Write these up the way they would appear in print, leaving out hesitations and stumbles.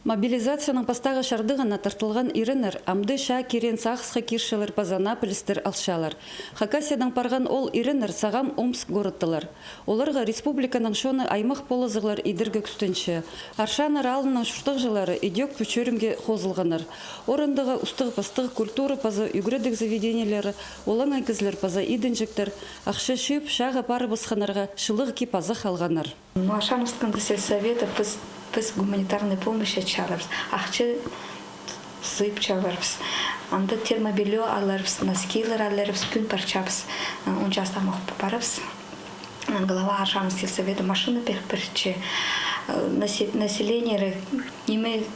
Мобилизацияның пастағы шардығына тартылған иренер амды ша керен сақсқы киршелер пазана пілістер алшалар. Хакасиядан парған ол иренер сағам Омск городтылар. Оларға республиканың шоны аймақ полызығылар идіргі күстінші. Аршанар алының шұртық жылары идек пүчерімге қозылғаныр. Орындығы ұстығы пастығы культуры пазы үгредік заведениялары, олан айкізлер паза идінжіктер, ақшы шүйіп шаға пары бұсқанарға шылығы ки пазы қалғаныр. Ашановскан сельсовета біз гуманитарной помощи чарабыз, ақчы сыйып чабарбыз. Анда термобелье аларбыз, носкилер аларбыз, күн парчабыз, ончастамақ барабыз. Глава Ашановского сельсовета машина перче, население имеет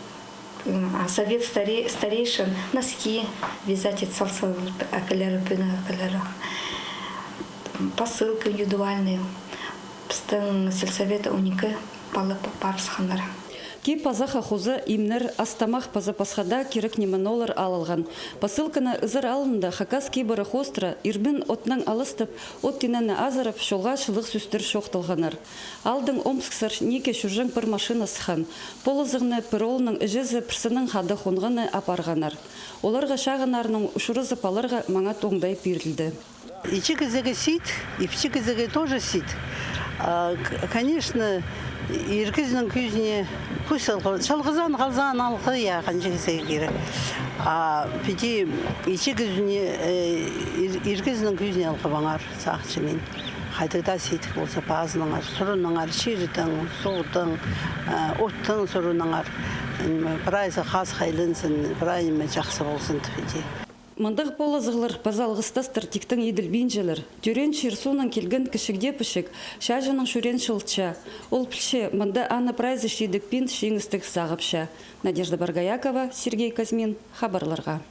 совет старейшин, носки вязать и салса акаляры, посылки индивидуальные. Біздің сельсовета уника парсхандар. Ки пазаха хузы имнер астамах паза пасхада керек неманолар алылған. Посылканы ызыр алында хакас кейбірі хостра ирбін отнан алыстып, от тинені азарып шолға шылық сүстір шоқтылғанар. Алдың Омсксар неке шүржің бір машина сыхан. Полызығыны піролының үжізі пірсінің хады қонғаны апарғанар. Оларға шағынарының ұшыры зыпаларға маңа тоңдай берілді. Ичи кізігі сит, ипчи кізігі тоже сит. Конечно, иргизнің күзіне шалғызан қалзан алқы яған жегізеге керек. Пети ичи күзіне иргизнің күзіне алқы баңар сақчымен. Қайтыда сетік болса базыныңар, сұрыныңар, шердің, соғдың, оттың сұрыныңар. Прайсы қас қайлынсын, прайымы жақсы болсын пети. Мандық полызығылыр пазалғыстастыр тіктің еділбейнжелер. Түрен шерсуның келген кішігде пішік, шажының шүрен шылтша. Ол пілше мында аны прайзы шедік пен шеңістік сағыпша. Надежда Баргаякова, Сергей Казмин, хабарларға.